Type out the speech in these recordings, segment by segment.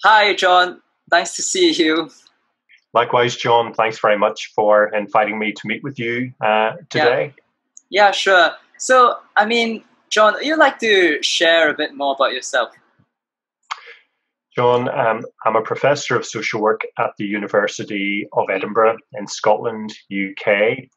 Hi, John. Nice to see you. Likewise, John, thanks very much for inviting me to meet with you Yeah, today. yeah, sure. So, John, would you like to share a bit more about yourself? John, I'm a professor of social work at the University of Hmm. Edinburgh in Scotland, UK.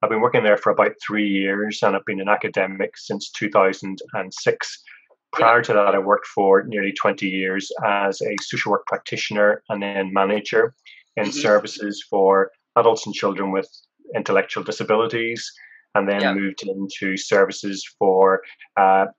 I've been working there for about 3 years and I've been an academic since 2006. Yeah. Prior to that, I worked for nearly 20 years as a social work practitioner and then manager in Hmm. services for adults and children with intellectual disabilities, and then Yeah. moved into services for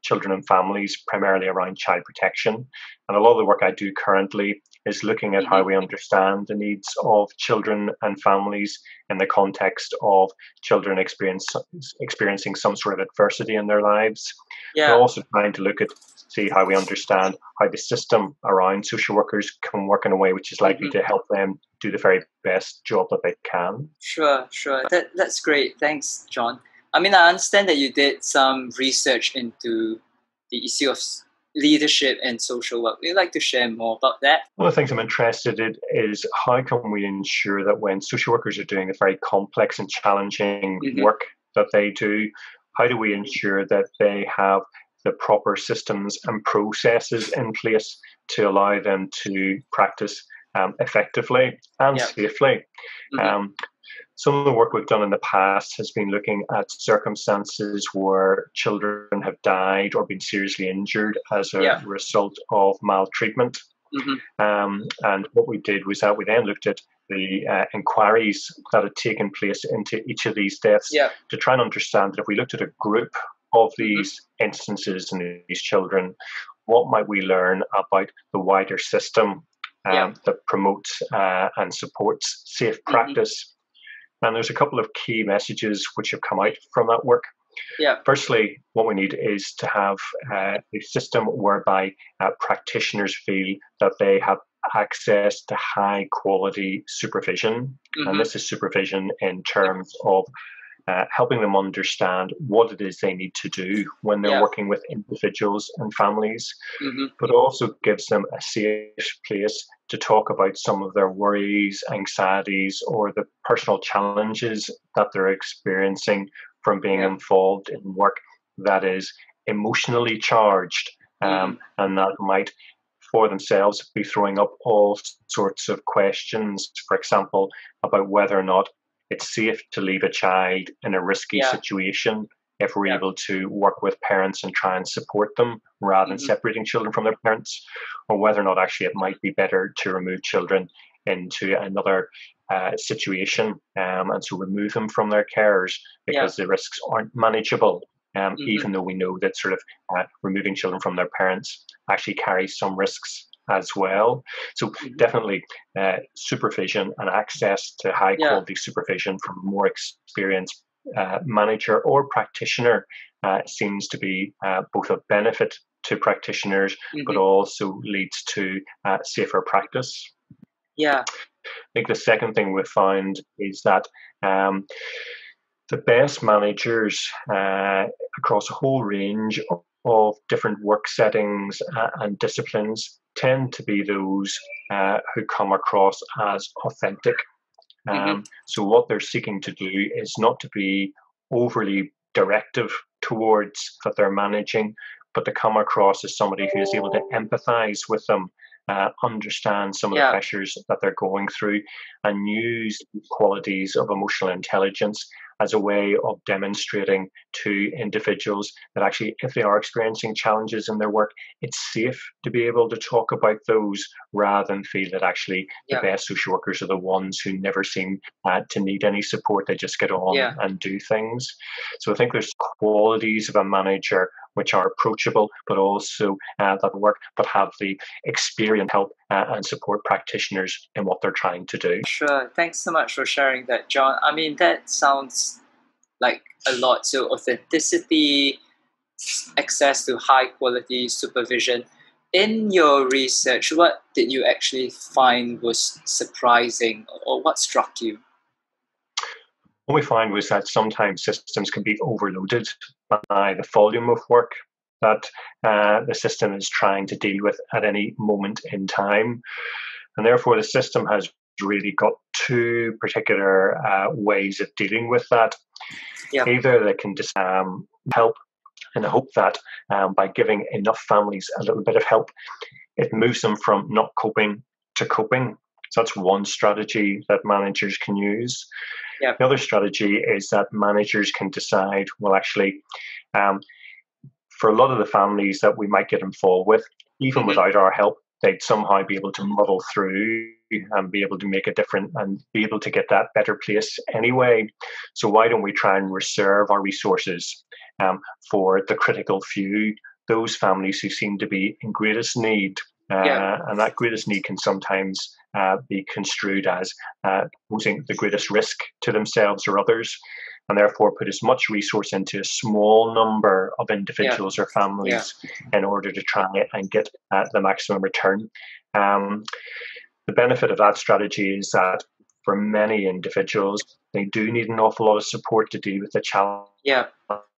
children and families, primarily around child protection. And a lot of the work I do currently is looking at how Hmm. we understand the needs of children and families in the context of children experiencing some sort of adversity in their lives, but Yeah. also trying to look at see how we understand how the system around social workers can work in a way which is likely Hmm. to help them do the very best job that they can. Sure, sure. That's great. Thanks, John. I understand that you did some research into the issue of leadership and social work. Would you like to share more about that? One of the things I'm interested in is how can we ensure that when social workers are doing the very complex and challenging Hmm. work that they do, how do we ensure that they have the proper systems and processes in place to allow them to practice effectively and Yeah. safely? Hmm. Um, some of the work we've done in the past has been looking at circumstances where children have died or been seriously injured as a Yeah. result of maltreatment. Hmm. And what we did was that we then looked at the inquiries that had taken place into each of these deaths Yeah. to try and understand that if we looked at a group of Hmm. these instances and these children, what might we learn about the wider system Yeah. that promotes and supports safe Hmm. practice. And there's a couple of key messages which have come out from that work. Yeah. Firstly, what we need is to have a system whereby practitioners feel that they have access to high quality supervision. And Hmm. this is supervision in terms of helping them understand what it is they need to do when they're Yeah. working with individuals and families, Hmm. but also gives them a safe place to talk about some of their worries, anxieties, or the personal challenges that they're experiencing from being Yeah. involved in work that is emotionally charged, Hmm. and that might for themselves be throwing up all sorts of questions, for example, about whether or not it's safe to leave a child in a risky Yeah. situation if we're Yeah. able to work with parents and try and support them rather than Hmm. separating children from their parents, or whether or not actually it might be better to remove children into another situation, and so remove them from their carers Yeah. because the risks aren't manageable. Hmm. Even though we know that sort of removing children from their parents actually carries some risks as well. So Hmm. definitely supervision and access to high Yeah. quality supervision from a more experienced manager or practitioner seems to be both a benefit to practitioners, but Hmm. also leads to safer practice. Yeah. I think the second thing we found is that um, the best managers across a whole range of different work settings and disciplines tend to be those who come across as authentic. Hmm. So, what they're seeking to do is not to be overly directive towards that they're managing, but to come across as somebody who is able to empathize with them, understand some of the Yeah. pressures that they're going through, and use qualities of emotional intelligence as a way of demonstrating to individuals that actually, if they are experiencing challenges in their work, it's safe to be able to talk about those rather than feel that actually the Yeah. best social workers are the ones who never seem to need any support. They just get on Yeah. and do things. So I think there's qualities of a manager which are approachable, but also that work, but have the experience, help, and support practitioners in what they're trying to do. Sure. Thanks so much for sharing that, John. That sounds like a lot. So, authenticity, access to high quality supervision. In your research, what did you actually find was surprising, or what struck you? What we find was that sometimes systems can be overloaded by the volume of work that the system is trying to deal with at any moment in time. And therefore, the system has really got two particular ways of dealing with that. Yeah. Either they can just help in the hope that by giving enough families a little bit of help, it moves them from not coping to coping. So that's one strategy that managers can use. Yeah. The other strategy is that managers can decide, well, actually, for a lot of the families that we might get involved with, even without our help, they'd somehow be able to muddle through and be able to make a difference and be able to get that better place anyway. So why don't we try and reserve our resources for the critical few, those families who seem to be in greatest need? And that greatest need can sometimes be construed as posing the greatest risk to themselves or others, and therefore put as much resource into a small number of individuals or families in order to try and get the maximum return. The benefit of that strategy is that for many individuals, they do need an awful lot of support to deal with the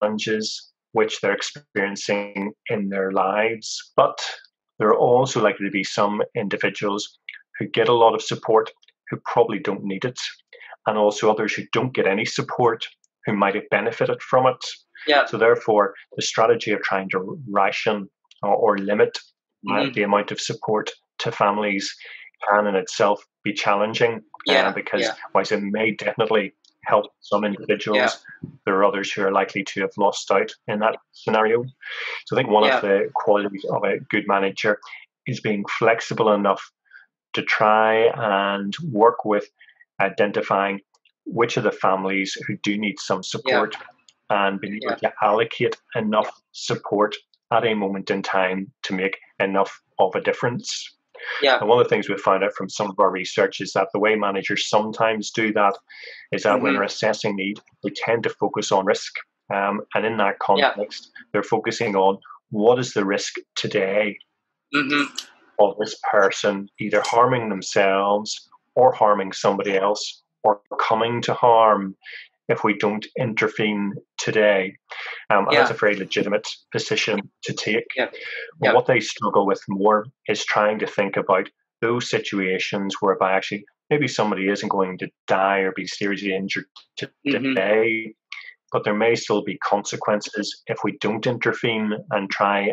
challenges which they're experiencing in their lives. But there are also likely to be some individuals who get a lot of support who probably don't need it, and also others who don't get any support who might have benefited from it. So therefore, the strategy of trying to ration or limit the amount of support to families can in itself be challenging, because whilst it may definitely help some individuals, there are others who are likely to have lost out in that scenario. So I think one of the qualities of a good manager is being flexible enough to try and work with identifying which of the families who do need some support and being able to allocate enough support at a moment in time to make enough of a difference. And one of the things we've found out from some of our research is that the way managers sometimes do that is that when they're assessing need, they tend to focus on risk. And in that context, they're focusing on what is the risk today of this person either harming themselves or harming somebody else or coming to harm if we don't intervene today. And that's a very legitimate position to take. But what they struggle with more is trying to think about those situations whereby actually maybe somebody isn't going to die or be seriously injured today, but there may still be consequences if we don't intervene and try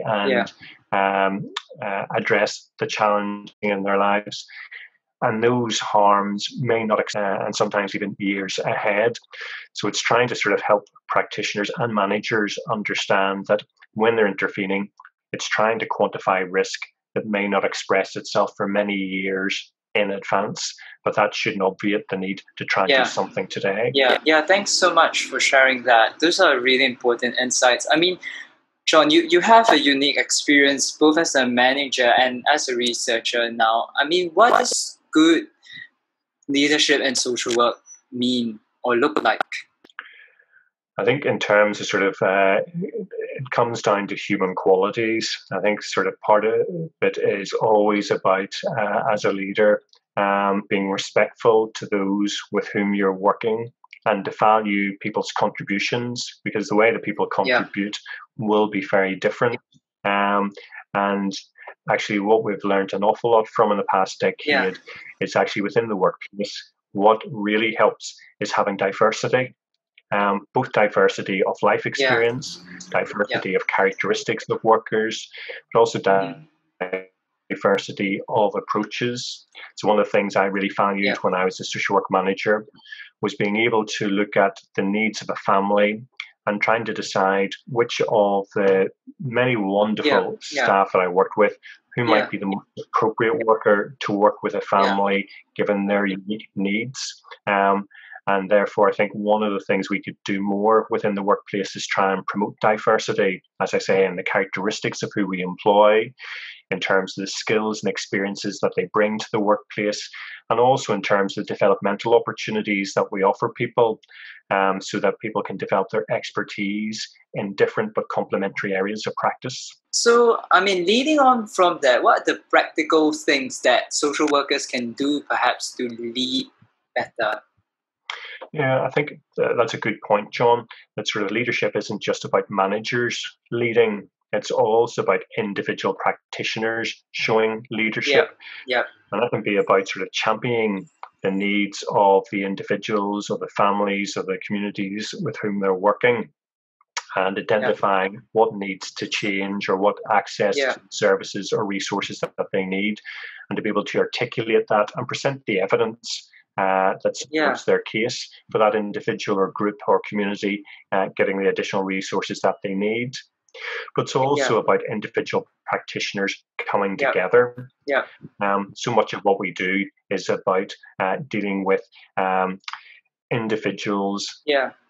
and address the challenge in their lives. And those harms may not extend, and sometimes even years ahead. So it's trying to sort of help practitioners and managers understand that when they're intervening, it's trying to quantify risk that may not express itself for many years in advance, but that shouldn't obviate the need to try and do something today. Thanks so much for sharing that. Those are really important insights. I mean, John, you have a unique experience both as a manager and as a researcher now. I mean, what does good leadership and social work mean or look like? I think in terms of sort of, it comes down to human qualities. I think sort of part of it is always about, as a leader, being respectful to those with whom you're working and to value people's contributions, because the way that people contribute will be very different. And actually what we've learned an awful lot from in the past decade is actually within the workplace, what really helps is having diversity, both diversity of life experience, diversity of characteristics of workers, but also diversity of approaches. So one of the things I really valued when I was a social work manager was being able to look at the needs of a family and trying to decide which of the many wonderful staff that I worked with, who might be the most appropriate worker to work with a family given their unique needs. And therefore, I think one of the things we could do more within the workplace is try and promote diversity, as I say, in the characteristics of who we employ, in terms of the skills and experiences that they bring to the workplace, and also in terms of the developmental opportunities that we offer people, so that people can develop their expertise in different but complementary areas of practice. So, I mean, leading on from that, what are the practical things that social workers can do perhaps to lead better? Yeah, I think that's a good point, John. That sort of leadership isn't just about managers leading. It's also about individual practitioners showing leadership. Yeah. And that can be about sort of championing the needs of the individuals or the families or the communities with whom they're working, and identifying what needs to change or what access to services or resources that they need, and to be able to articulate that and present the evidence that supports their case for that individual or group or community getting the additional resources that they need. But it's also about individual practitioners coming together. So much of what we do is about dealing with individuals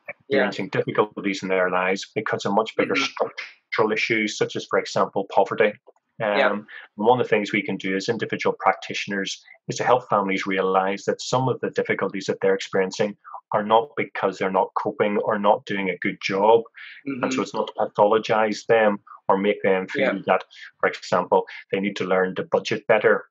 experiencing difficulties in their lives because of much bigger structural issues, such as, for example, poverty. One of the things we can do as individual practitioners is to help families realize that some of the difficulties that they're experiencing are not because they're not coping or not doing a good job. And so it's not to pathologize them or make them feel that, for example, they need to learn to budget better,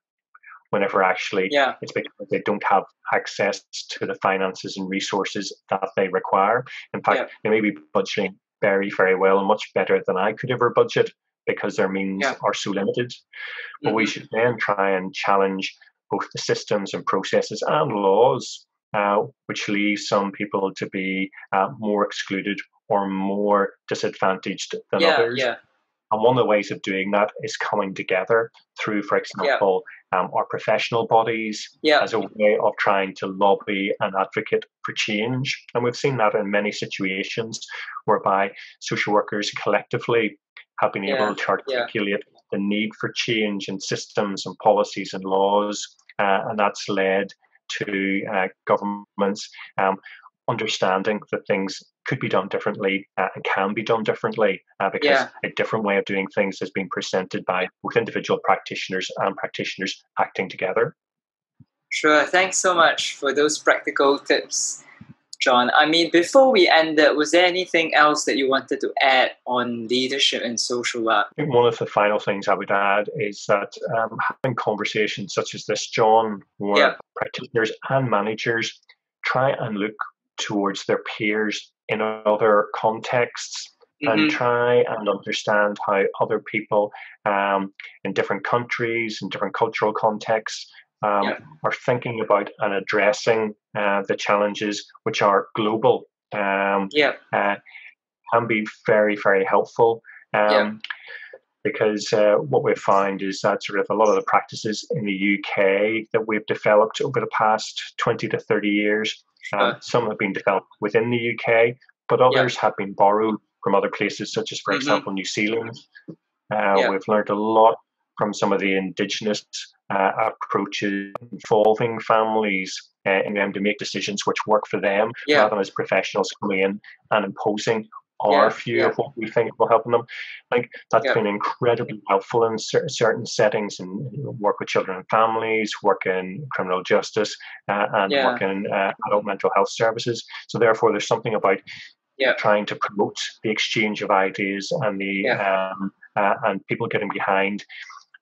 whenever actually it's because they don't have access to the finances and resources that they require. In fact, they may be budgeting very, very well and much better than I could ever budget because their means are so limited. But we should then try and challenge both the systems and processes and laws which leave some people to be more excluded or more disadvantaged than others. And one of the ways of doing that is coming together through, for example, our professional bodies as a way of trying to lobby and advocate for change. And we've seen that in many situations whereby social workers collectively have been able to articulate the need for change in systems and policies and laws. And that's led to governments understanding that things could be done differently and can be done differently because a different way of doing things has been presented by both individual practitioners and practitioners acting together. Sure. Thanks so much for those practical tips, John. I mean, before we ended, was there anything else that you wanted to add on leadership and social work? I think one of the final things I would add is that having conversations such as this, John, where practitioners and managers try and look towards their peers in other contexts and try and understand how other people in different countries and different cultural contexts are thinking about and addressing the challenges which are global can be very, very helpful. Because what we've found is that sort of a lot of the practices in the UK that we've developed over the past 20 to 30 years, some have been developed within the UK, but others have been borrowed from other places, such as, for example, New Zealand. We've learned a lot from some of the indigenous approaches involving families in them to make decisions which work for them, rather than as professionals coming in and imposing our view of what we think will help them. Like that's been incredibly helpful in certain settings, and work with children and families, work in criminal justice, and work in adult mental health services. So therefore, there's something about trying to promote the exchange of ideas and the and people getting behind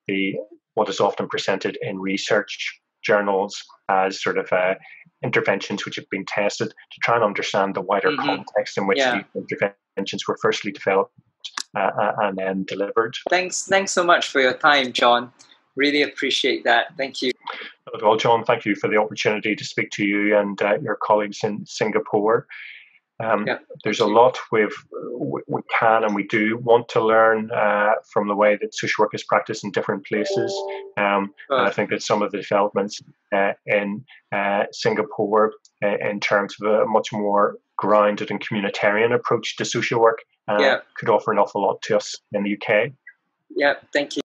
the what is often presented in research journals as sort of interventions which have been tested to try and understand the wider context in which these interventions were firstly developed and then delivered. Thanks so much for your time, John. Really appreciate that. Thank you. Well, John, thank you for the opportunity to speak to you and your colleagues in Singapore. There's a lot we can and we do want to learn from the way that social work is practiced in different places. And I think that some of the developments in Singapore in terms of a much more grounded and communitarian approach to social work could offer an awful lot to us in the UK. Thank you.